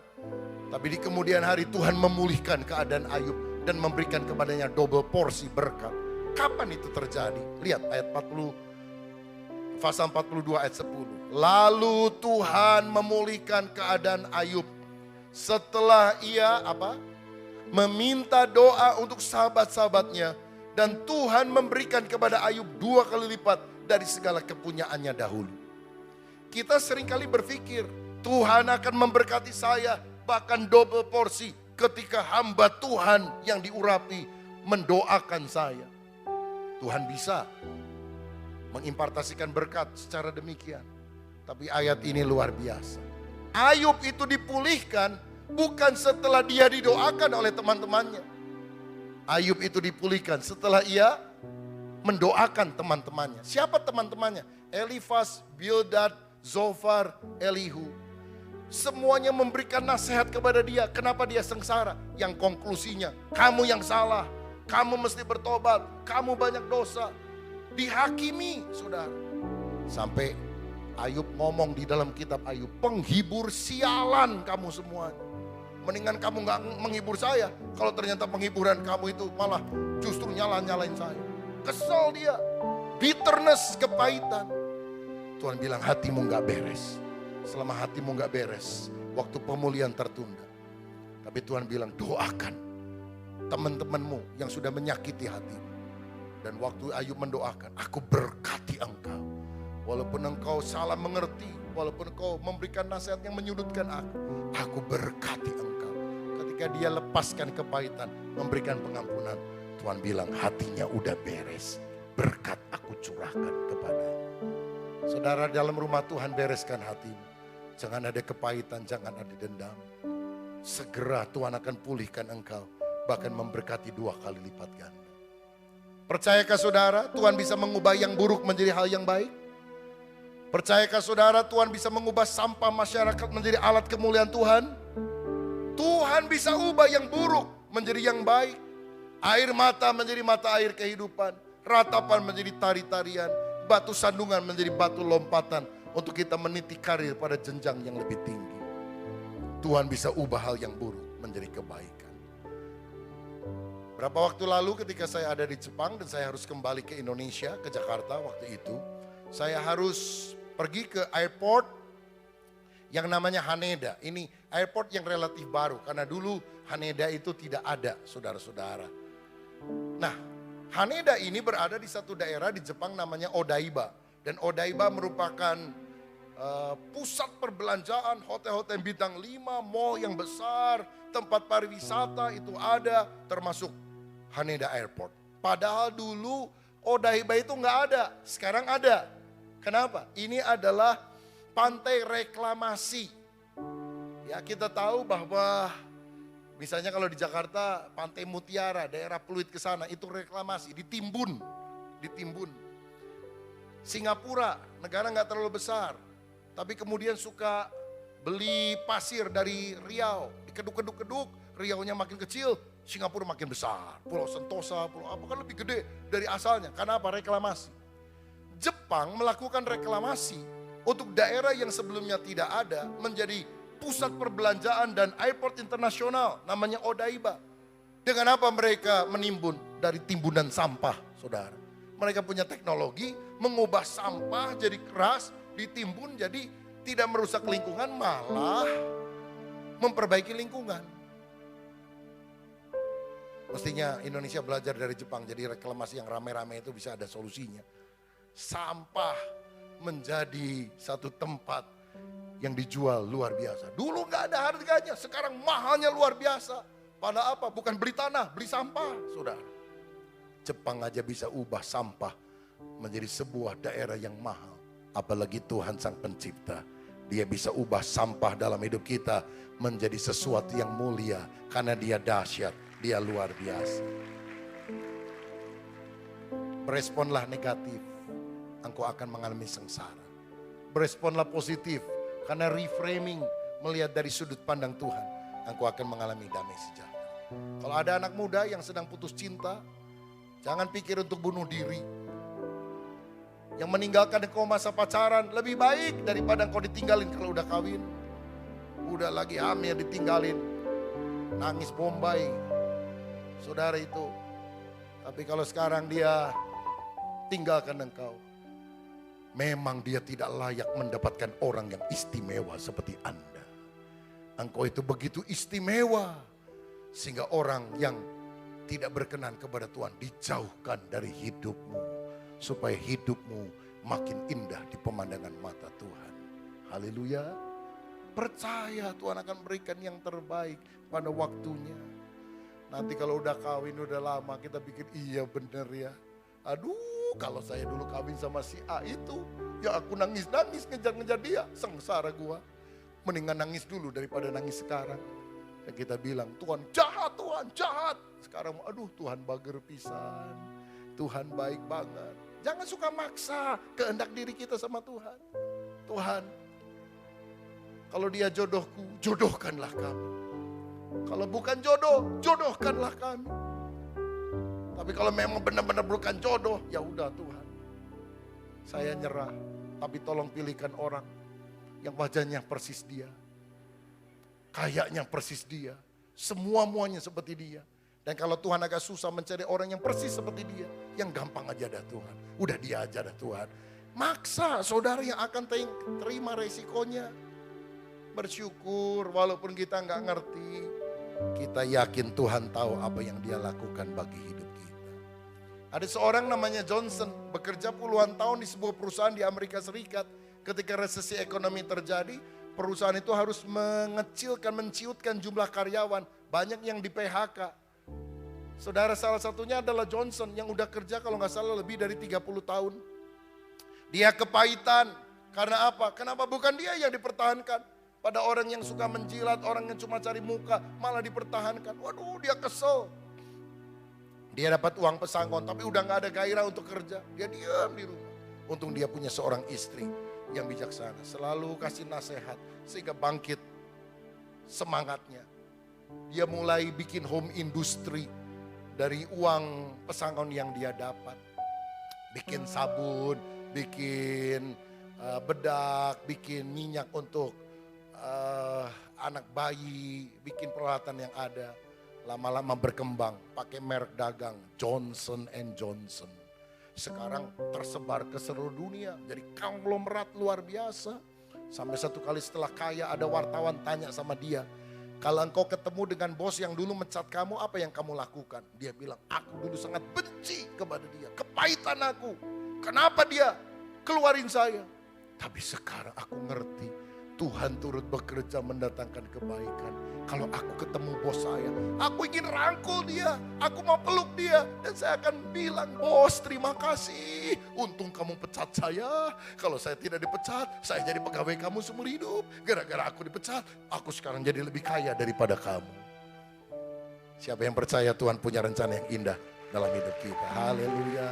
Tapi di kemudian hari Tuhan memulihkan keadaan Ayub dan memberikan kepadanya double porsi berkat. Kapan itu terjadi? Lihat ayat 40. Pasal 42 ayat 10. Lalu Tuhan memulihkan keadaan Ayub. Setelah ia meminta doa untuk sahabat-sahabatnya. Dan Tuhan memberikan kepada Ayub 2 kali lipat dari segala kepunyaannya dahulu. Kita seringkali berpikir Tuhan akan memberkati saya bahkan double porsi ketika hamba Tuhan yang diurapi mendoakan saya. Tuhan bisa mengimpartasikan berkat secara demikian. Tapi ayat ini luar biasa. Ayub itu dipulihkan bukan setelah dia didoakan oleh teman-temannya. Ayub itu dipulihkan setelah ia mendoakan teman-temannya. Siapa teman-temannya? Elifaz, Bildad, Zofar, Elihu. Semuanya memberikan nasihat kepada dia. Kenapa dia sengsara? Yang konklusinya, kamu yang salah. Kamu mesti bertobat. Kamu banyak dosa. Dihakimi, saudara. Sampai Ayub ngomong di dalam kitab Ayub, penghibur sialan kamu semuanya. Mendingan kamu gak menghibur saya. Kalau ternyata penghiburan kamu itu malah justru nyalain saya. Kesel dia. Bitterness, kepahitan. Tuhan bilang hatimu gak beres. Selama hatimu gak beres, waktu pemulihan tertunda. Tapi Tuhan bilang doakan teman-temanmu yang sudah menyakiti hatimu. Dan waktu Ayub mendoakan, aku berkati engkau. Walaupun engkau salah mengerti, walaupun engkau memberikan nasihat yang menyudutkan aku berkati engkau. Ketika dia lepaskan kepahitan, memberikan pengampunan, Tuhan bilang hatinya udah beres. Berkat aku curahkan kepadanya. Saudara, dalam rumah Tuhan bereskan hatimu. Jangan ada kepahitan, jangan ada dendam. Segera Tuhan akan pulihkan engkau, bahkan memberkati 2 kali lipat ganda. Percayakah saudara Tuhan bisa mengubah yang buruk menjadi hal yang baik? Percayakah saudara Tuhan bisa mengubah sampah masyarakat menjadi alat kemuliaan Tuhan? Tuhan bisa ubah yang buruk menjadi yang baik. Air mata menjadi mata air kehidupan. Ratapan menjadi tari-tarian. Batu sandungan menjadi batu lompatan. Untuk kita meniti karir pada jenjang yang lebih tinggi. Tuhan bisa ubah hal yang buruk menjadi kebaikan. Berapa waktu lalu ketika saya ada di Jepang dan saya harus kembali ke Indonesia, ke Jakarta waktu itu. Saya harus pergi ke airport yang namanya Haneda. Ini airport yang relatif baru karena dulu Haneda itu tidak ada, saudara-saudara. Nah, Haneda ini berada di satu daerah di Jepang namanya Odaiba. Dan Odaiba merupakan pusat perbelanjaan, hotel-hotel bintang 5, mall yang besar, tempat pariwisata itu ada, termasuk Haneda Airport. Padahal dulu Odaiba itu nggak ada, sekarang ada. Kenapa? Ini adalah pantai reklamasi. Ya, kita tahu bahwa misalnya kalau di Jakarta, Pantai Mutiara, daerah Pluit ke sana itu reklamasi, ditimbun. Singapura, negara nggak terlalu besar, tapi kemudian suka beli pasir dari Riau, dikeduk-keduk, Riaunya makin kecil, Singapura makin besar. Pulau Sentosa, pulau apa kan lebih gede dari asalnya. Karena apa? Reklamasi. Jepang melakukan reklamasi untuk daerah yang sebelumnya tidak ada menjadi pusat perbelanjaan dan airport internasional namanya Odaiba. Dengan apa mereka menimbun? Dari timbunan sampah, saudara. Mereka punya teknologi mengubah sampah jadi keras, ditimbun jadi tidak merusak lingkungan, malah memperbaiki lingkungan. Mestinya Indonesia belajar dari Jepang, jadi reklamasi yang rame-rame itu bisa ada solusinya. Sampah menjadi satu tempat yang dijual luar biasa. Dulu nggak ada harganya, sekarang mahalnya luar biasa. Pada apa? Bukan beli tanah, beli sampah, saudara. Jepang aja bisa ubah sampah menjadi sebuah daerah yang mahal. Apalagi Tuhan Sang Pencipta. Dia bisa ubah sampah dalam hidup kita menjadi sesuatu yang mulia. Karena dia dahsyat, dia luar biasa. Beresponlah negatif, engkau akan mengalami sengsara. Beresponlah positif, karena reframing melihat dari sudut pandang Tuhan, engkau akan mengalami damai sejahtera. Kalau ada anak muda yang sedang putus cinta, jangan pikir untuk bunuh diri. Yang meninggalkan engkau masa pacaran lebih baik daripada engkau ditinggalin kalau udah kawin. Udah lagi hamil ditinggalin, nangis Bombay, saudara itu. Tapi kalau sekarang dia tinggalkan engkau, memang dia tidak layak mendapatkan orang yang istimewa seperti Anda. Engkau itu begitu istimewa, sehingga orang yang tidak berkenan kepada Tuhan dijauhkan dari hidupmu. Supaya hidupmu makin indah di pemandangan mata Tuhan. Haleluya. Percaya Tuhan akan berikan yang terbaik pada waktunya. Nanti kalau udah kawin, udah lama, kita pikir iya bener ya. Aduh, kalau saya dulu kawin sama si A itu, ya aku nangis-nangis ngejar-ngejar dia. Sengsara gua. Mendingan nangis dulu daripada nangis sekarang. Dan kita bilang, Tuhan jahat, Tuhan jahat. Sekarang, aduh Tuhan bager pisan. Tuhan baik banget. Jangan suka maksa kehendak diri kita sama Tuhan. Tuhan, Kalau dia jodohku, jodohkanlah kami. Kalau bukan jodoh, jodohkanlah kami. Tapi kalau memang benar-benar bukan jodoh, ya udah Tuhan. Saya nyerah, tapi tolong pilihkan orang yang wajahnya persis dia. Kayaknya persis dia. Semua-muanya seperti dia. Dan kalau Tuhan agak susah mencari orang yang persis seperti dia, yang gampang aja dah Tuhan. Udah dia aja dah Tuhan. Maksa saudara yang akan terima resikonya. Bersyukur walaupun kita nggak ngerti. Kita yakin Tuhan tahu apa yang dia lakukan bagi hidup kita. Ada seorang namanya Johnson, bekerja puluhan tahun di sebuah perusahaan di Amerika Serikat. Ketika resesi ekonomi terjadi, perusahaan itu harus menciutkan jumlah karyawan. Banyak yang di PHK. Saudara, salah satunya adalah Johnson yang udah kerja kalau nggak salah lebih dari 30 tahun. Dia kepahitan. Karena apa? Kenapa bukan dia yang dipertahankan? Pada orang yang suka menjilat, orang yang cuma cari muka, malah dipertahankan. Waduh, dia kesel. Dia dapat uang pesangon, tapi udah gak ada gairah untuk kerja. Dia diam di rumah. Untung dia punya seorang istri yang bijaksana. Selalu kasih nasihat, sehingga bangkit semangatnya. Dia mulai bikin home industry dari uang pesangon yang dia dapat. Bikin sabun, bikin bedak, bikin minyak untuk anak bayi, bikin peralatan yang ada. Lama-lama berkembang, pakai merek dagang Johnson & Johnson. Sekarang tersebar ke seluruh dunia, jadi konglomerat luar biasa. Sampai satu kali setelah kaya ada wartawan tanya sama dia, kalau engkau ketemu dengan bos yang dulu mencat kamu, apa yang kamu lakukan? Dia bilang, aku dulu sangat benci kepada dia, kepahitan aku. Kenapa dia keluarin saya? Tapi sekarang aku ngerti, Tuhan turut bekerja mendatangkan kebaikan. Kalau aku ketemu bos saya, aku ingin rangkul dia, aku mau peluk dia. Dan saya akan bilang, bos terima kasih, untung kamu pecat saya. Kalau saya tidak dipecat, saya jadi pegawai kamu seumur hidup. Gara-gara aku dipecat, aku sekarang jadi lebih kaya daripada kamu. Siapa yang percaya Tuhan punya rencana yang indah dalam hidup kita? Haleluya.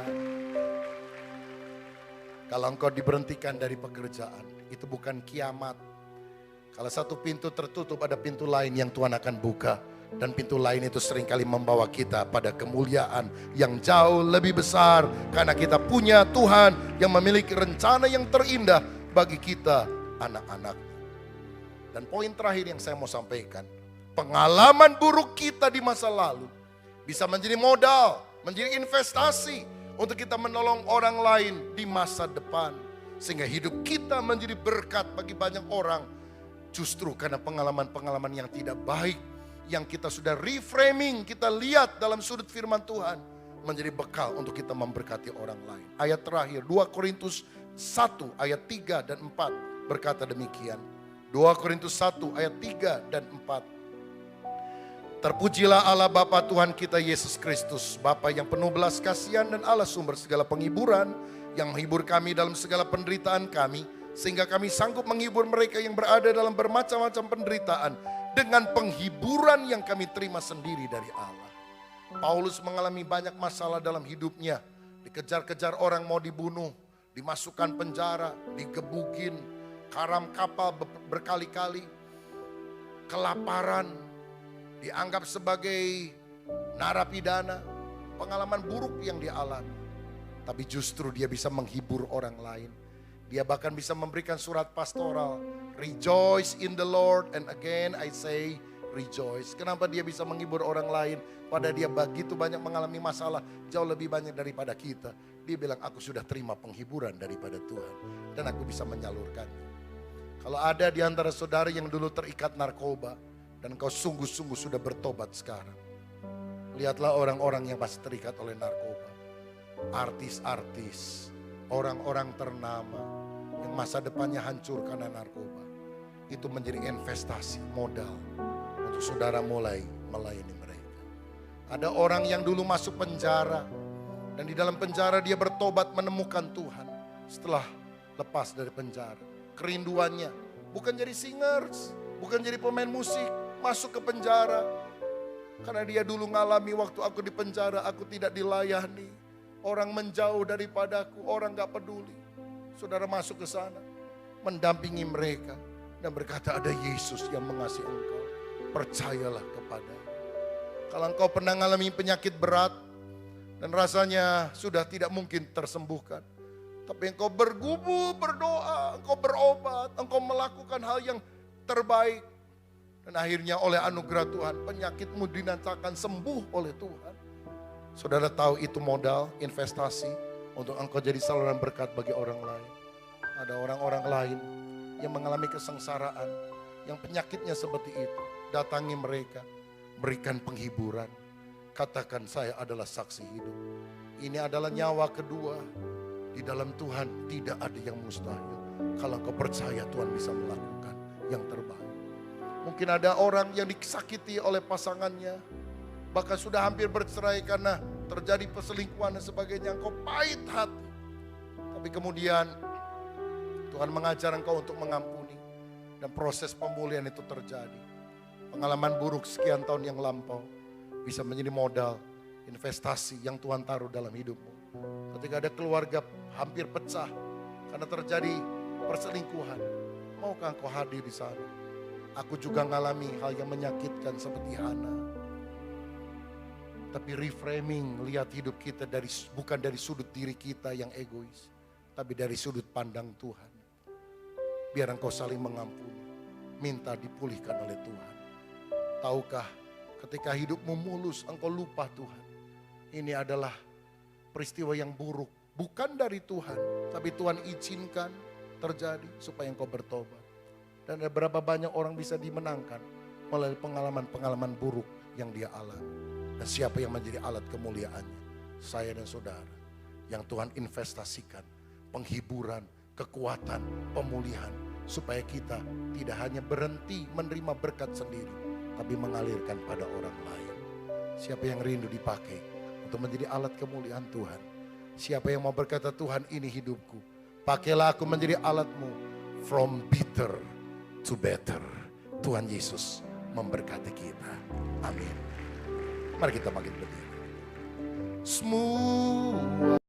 Kalau engkau diberhentikan dari pekerjaan, itu bukan kiamat. Kalau satu pintu tertutup, ada pintu lain yang Tuhan akan buka. Dan pintu lain itu seringkali membawa kita pada kemuliaan yang jauh lebih besar. Karena kita punya Tuhan yang memiliki rencana yang terindah bagi kita anak-anak. Dan poin terakhir yang saya mau sampaikan. Pengalaman buruk kita di masa lalu bisa menjadi modal, menjadi investasi untuk kita menolong orang lain di masa depan. Sehingga hidup kita menjadi berkat bagi banyak orang. Justru karena pengalaman-pengalaman yang tidak baik, yang kita sudah reframing, kita lihat dalam sudut firman Tuhan, menjadi bekal untuk kita memberkati orang lain. Ayat terakhir, 2 Korintus 1 ayat 3 dan 4 berkata demikian. 2 Korintus 1 ayat 3 dan 4. Terpujilah Allah Bapa Tuhan kita Yesus Kristus, Bapa yang penuh belas kasihan dan Allah sumber segala penghiburan, yang menghibur kami dalam segala penderitaan kami, sehingga kami sanggup menghibur mereka yang berada dalam bermacam-macam penderitaan dengan penghiburan yang kami terima sendiri dari Allah. Paulus mengalami banyak masalah dalam hidupnya. Dikejar-kejar orang mau dibunuh, dimasukkan penjara, digebukin, karam kapal berkali-kali, kelaparan, dianggap sebagai narapidana, pengalaman buruk yang dia alami. Tapi justru dia bisa menghibur orang lain. Dia bahkan bisa memberikan surat pastoral, rejoice in the Lord, and again I say rejoice. Kenapa dia bisa menghibur orang lain? Pada dia begitu banyak mengalami masalah, jauh lebih banyak daripada kita. Dia bilang, aku sudah terima penghiburan daripada Tuhan, dan aku bisa menyalurkannya. Kalau ada di antara saudara yang dulu terikat narkoba, dan kau sungguh-sungguh sudah bertobat sekarang. Lihatlah orang-orang yang masih terikat oleh narkoba. Artis-artis, orang-orang ternama, yang masa depannya hancur karena narkoba. Itu menjadi investasi modal untuk saudara mulai melayani mereka. Ada orang yang dulu masuk penjara, dan di dalam penjara dia bertobat menemukan Tuhan. Setelah lepas dari penjara, kerinduannya bukan jadi singers, bukan jadi pemain musik, masuk ke penjara. Karena dia dulu ngalami waktu aku di penjara, aku tidak dilayani. Orang menjauh daripadaku, orang gak peduli. Saudara masuk ke sana, mendampingi mereka, dan berkata, ada Yesus yang mengasihi engkau. Percayalah kepada. Kalau engkau pernah mengalami penyakit berat dan rasanya sudah tidak mungkin tersembuhkan, tapi engkau bergumul, berdoa, engkau berobat, engkau melakukan hal yang terbaik, dan akhirnya oleh anugerah Tuhan penyakitmu dinasakan sembuh oleh Tuhan. Saudara tahu itu modal investasi untuk engkau jadi saluran berkat bagi orang lain. Ada orang-orang lain yang mengalami kesengsaraan, yang penyakitnya seperti itu. Datangi mereka, berikan penghiburan. Katakan, saya adalah saksi hidup. Ini adalah nyawa kedua. Di dalam Tuhan tidak ada yang mustahil. Kalau engkau percaya, Tuhan bisa melakukan yang terbaik. Mungkin ada orang yang disakiti oleh pasangannya, bahkan sudah hampir bercerai karena terjadi perselingkuhan dan sebagainya. Engkau pahit hati, tapi kemudian Tuhan mengajar engkau untuk mengampuni, dan proses pemulihan itu terjadi. Pengalaman buruk sekian tahun yang lampau bisa menjadi modal investasi yang Tuhan taruh dalam hidupmu. Ketika ada keluarga hampir pecah karena terjadi perselingkuhan, maukah engkau hadir di sana? Aku juga mengalami hal yang menyakitkan seperti Hana. Tapi reframing, lihat hidup kita bukan dari sudut diri kita yang egois, tapi dari sudut pandang Tuhan. Biar engkau saling mengampuni, minta dipulihkan oleh Tuhan. Tahukah, ketika hidupmu mulus, engkau lupa Tuhan. Ini adalah peristiwa yang buruk, bukan dari Tuhan, tapi Tuhan izinkan terjadi supaya engkau bertobat. Dan ada berapa banyak orang bisa dimenangkan melalui pengalaman-pengalaman buruk yang dia alami. Dan siapa yang menjadi alat kemuliaannya? Saya dan saudara yang Tuhan investasikan penghiburan, kekuatan, pemulihan, supaya kita tidak hanya berhenti menerima berkat sendiri, tapi mengalirkan pada orang lain. Siapa yang rindu dipakai untuk menjadi alat kemuliaan Tuhan? Siapa yang mau berkata, Tuhan ini hidupku, pakailah aku menjadi alatmu, from bitter to better. Tuhan Yesus memberkati kita. Amin. Mari kita bangkit berdiri. Semua